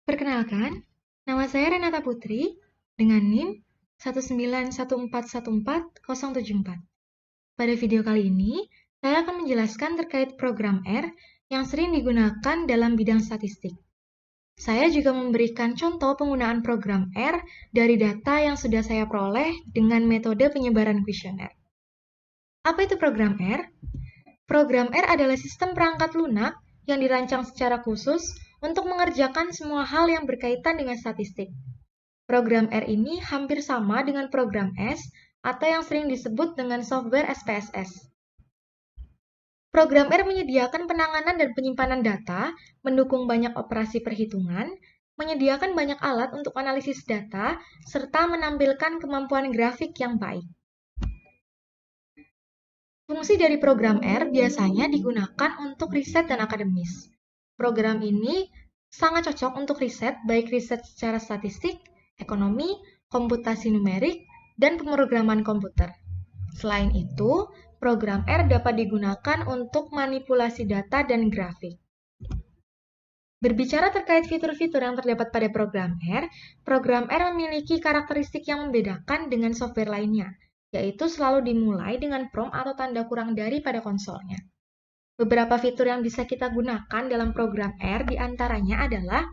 Perkenalkan, nama saya Renata Putri dengan NIM 191414074. Pada video kali ini, saya akan menjelaskan terkait program R yang sering digunakan dalam bidang statistik. Saya juga memberikan contoh penggunaan program R dari data yang sudah saya peroleh dengan metode penyebaran kuesioner. Apa itu program R? Program R adalah sistem perangkat lunak yang dirancang secara khusus untuk mengerjakan semua hal yang berkaitan dengan statistik. Program R ini hampir sama dengan program S atau yang sering disebut dengan software SPSS. Program R menyediakan penanganan dan penyimpanan data, mendukung banyak operasi perhitungan, menyediakan banyak alat untuk analisis data, serta menampilkan kemampuan grafik yang baik. Fungsi dari program R biasanya digunakan untuk riset dan akademis. Program ini sangat cocok untuk riset, baik riset secara statistik, ekonomi, komputasi numerik, dan pemrograman komputer. Selain itu, program R dapat digunakan untuk manipulasi data dan grafik. Berbicara terkait fitur-fitur yang terdapat pada program R memiliki karakteristik yang membedakan dengan software lainnya, yaitu selalu dimulai dengan prompt atau tanda kurang dari pada konsolnya. Beberapa fitur yang bisa kita gunakan dalam program R diantaranya adalah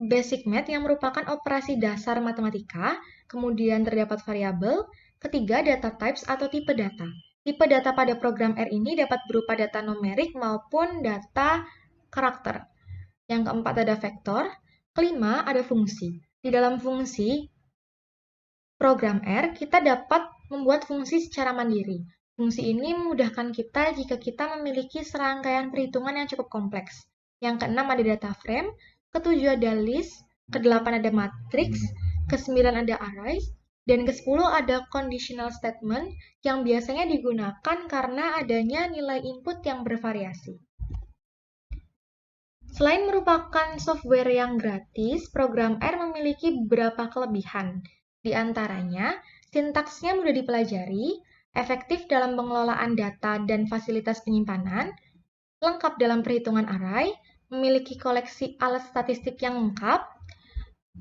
Basic Math yang merupakan operasi dasar matematika, kemudian terdapat variabel, ketiga data types atau tipe data. Tipe data pada program R ini dapat berupa data numerik maupun data karakter. Yang keempat ada vektor, kelima ada fungsi. Di dalam fungsi program R, kita dapat membuat fungsi secara mandiri. Fungsi ini memudahkan kita jika kita memiliki serangkaian perhitungan yang cukup kompleks. Yang keenam ada data frame, ketujuh ada list, kedelapan ada matrix, kesembilan ada arrays, dan kesepuluh ada conditional statement yang biasanya digunakan karena adanya nilai input yang bervariasi. Selain merupakan software yang gratis, program R memiliki beberapa kelebihan. Di antaranya, sintaksnya mudah dipelajari, efektif dalam pengelolaan data dan fasilitas penyimpanan, lengkap dalam perhitungan array, memiliki koleksi alat statistik yang lengkap,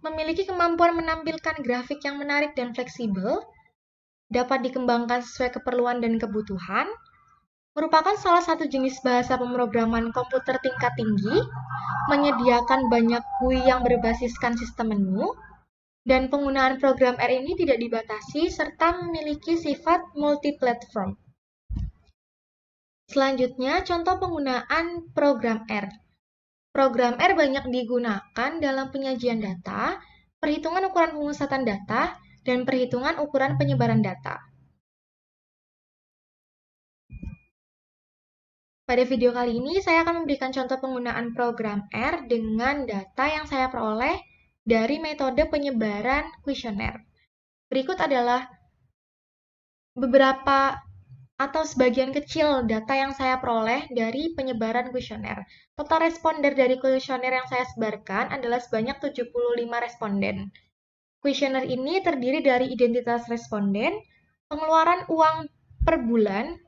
memiliki kemampuan menampilkan grafik yang menarik dan fleksibel, dapat dikembangkan sesuai keperluan dan kebutuhan, merupakan salah satu jenis bahasa pemrograman komputer tingkat tinggi, menyediakan banyak GUI yang berbasiskan sistem menu, dan penggunaan program R ini tidak dibatasi serta memiliki sifat multi-platform. Selanjutnya, contoh penggunaan program R. Program R banyak digunakan dalam penyajian data, perhitungan ukuran pemusatan data, dan perhitungan ukuran penyebaran data. Pada video kali ini, saya akan memberikan contoh penggunaan program R dengan data yang saya peroleh dari metode penyebaran kuesioner. Berikut adalah beberapa atau sebagian kecil data yang saya peroleh dari penyebaran kuesioner. Total responder dari kuesioner yang saya sebarkan adalah sebanyak 75 responden. Kuesioner ini terdiri dari identitas responden, pengeluaran uang per bulan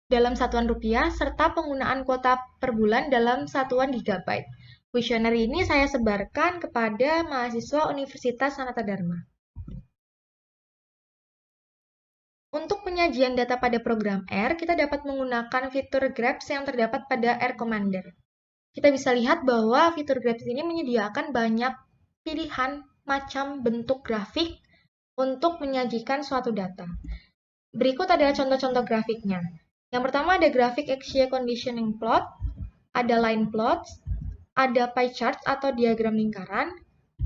dalam satuan rupiah, serta penggunaan kuota per bulan dalam satuan gigabyte. Kuesioner ini saya sebarkan kepada mahasiswa Universitas Sanata Dharma. Untuk penyajian data pada program R, kita dapat menggunakan fitur Graph yang terdapat pada R Commander. Kita bisa lihat bahwa fitur Graph ini menyediakan banyak pilihan macam bentuk grafik untuk menyajikan suatu data. Berikut adalah contoh-contoh grafiknya. Yang pertama ada grafik axial conditioning plot, ada line plots, ada pie chart atau diagram lingkaran,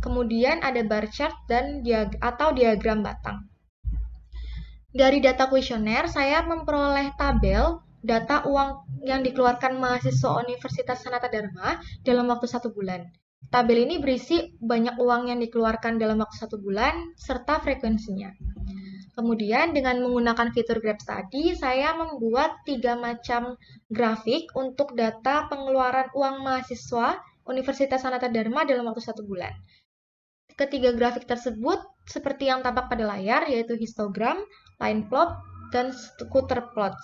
kemudian ada bar chart dan diagram batang. Dari data kuesioner, saya memperoleh tabel data uang yang dikeluarkan mahasiswa Universitas Sanata Dharma dalam waktu 1 bulan. Tabel ini berisi banyak uang yang dikeluarkan dalam waktu 1 bulan, serta frekuensinya. Kemudian dengan menggunakan fitur Graph tadi, saya membuat 3 macam grafik untuk data pengeluaran uang mahasiswa Universitas Sanata Dharma dalam waktu 1 bulan. Ketiga grafik tersebut seperti yang tampak pada layar, yaitu histogram, line plot, dan scatter plot.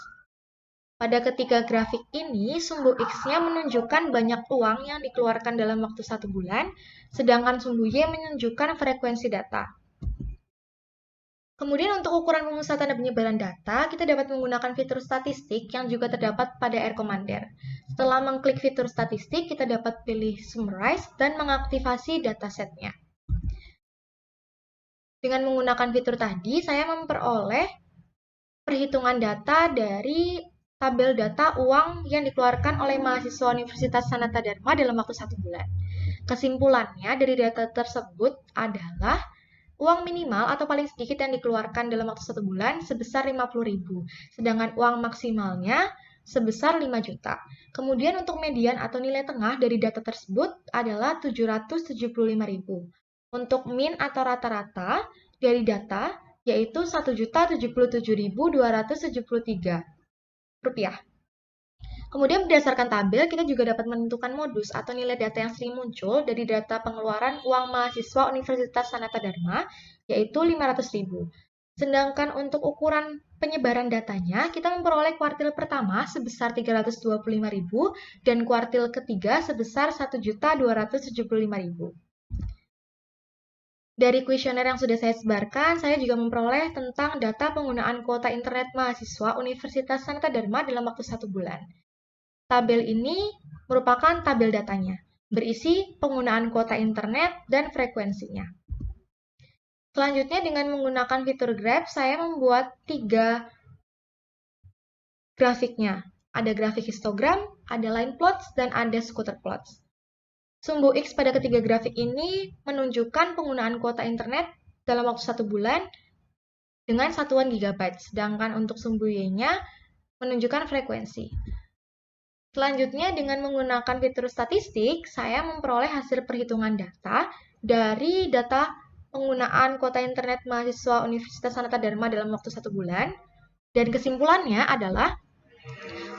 Pada ketiga grafik ini, sumbu X-nya menunjukkan banyak uang yang dikeluarkan dalam waktu 1 bulan, sedangkan sumbu Y menunjukkan frekuensi data. Kemudian untuk ukuran pemusatan dan penyebaran data, kita dapat menggunakan fitur statistik yang juga terdapat pada R Commander. Setelah mengklik fitur statistik, kita dapat pilih Summarize dan mengaktifasi datasetnya. Dengan menggunakan fitur tadi, saya memperoleh perhitungan data dari tabel data uang yang dikeluarkan oleh mahasiswa Universitas Sanata Dharma dalam waktu 1 bulan. Kesimpulannya dari data tersebut adalah uang minimal atau paling sedikit yang dikeluarkan dalam waktu 1 bulan sebesar 50.000, sedangkan uang maksimalnya sebesar 5 juta. Kemudian untuk median atau nilai tengah dari data tersebut adalah 775.000. Untuk min atau rata-rata dari data yaitu Rp1.077.273. Kemudian berdasarkan tabel, kita juga dapat menentukan modus atau nilai data yang sering muncul dari data pengeluaran uang mahasiswa Universitas Sanata Dharma, yaitu 500.000. Sedangkan untuk ukuran penyebaran datanya, kita memperoleh kuartil pertama sebesar 325.000 dan kuartil ketiga sebesar 1.275.000. Dari kuesioner yang sudah saya sebarkan, saya juga memperoleh tentang data penggunaan kuota internet mahasiswa Universitas Sanata Dharma dalam waktu 1 bulan. Tabel ini merupakan tabel datanya, berisi penggunaan kuota internet dan frekuensinya. Selanjutnya dengan menggunakan fitur Graph, saya membuat 3 grafiknya. Ada grafik histogram, ada line plots, dan ada scatter plots. Sumbu X pada ketiga grafik ini menunjukkan penggunaan kuota internet dalam waktu 1 bulan dengan satuan gigabyte, sedangkan untuk sumbu Y-nya menunjukkan frekuensi. Selanjutnya, dengan menggunakan fitur statistik, saya memperoleh hasil perhitungan data dari data penggunaan kuota internet mahasiswa Universitas Sanata Dharma dalam waktu 1 bulan, dan kesimpulannya adalah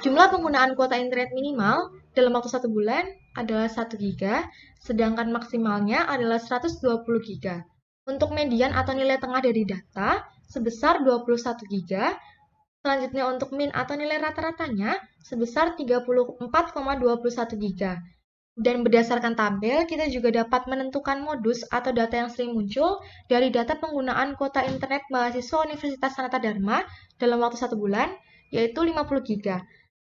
jumlah penggunaan kuota internet minimal dalam waktu 1 bulan adalah 1 GB, sedangkan maksimalnya adalah 120 GB. Untuk median atau nilai tengah dari data sebesar 21 GB. Selanjutnya untuk min atau nilai rata-ratanya sebesar 34,21 GB. Dan berdasarkan tabel, kita juga dapat menentukan modus atau data yang sering muncul dari data penggunaan kuota internet mahasiswa Universitas Sanata Dharma dalam waktu 1 bulan, yaitu 50 GB.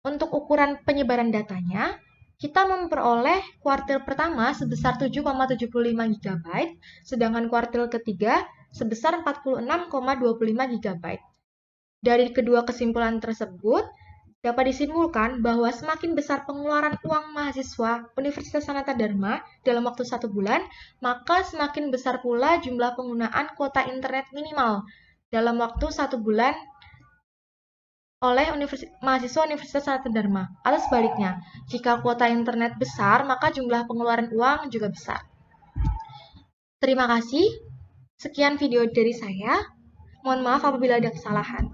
Untuk ukuran penyebaran datanya, kita memperoleh kuartil pertama sebesar 7,75 GB, sedangkan kuartil ketiga sebesar 46,25 GB. Dari kedua kesimpulan tersebut, dapat disimpulkan bahwa semakin besar pengeluaran uang mahasiswa Universitas Sanata Dharma dalam waktu 1 bulan, maka semakin besar pula jumlah penggunaan kuota internet minimal dalam waktu 1 bulan oleh mahasiswa Universitas Sanata Dharma. Atau sebaliknya, jika kuota internet besar, maka jumlah pengeluaran uang juga besar. Terima kasih. Sekian video dari saya. Mohon maaf apabila ada kesalahan.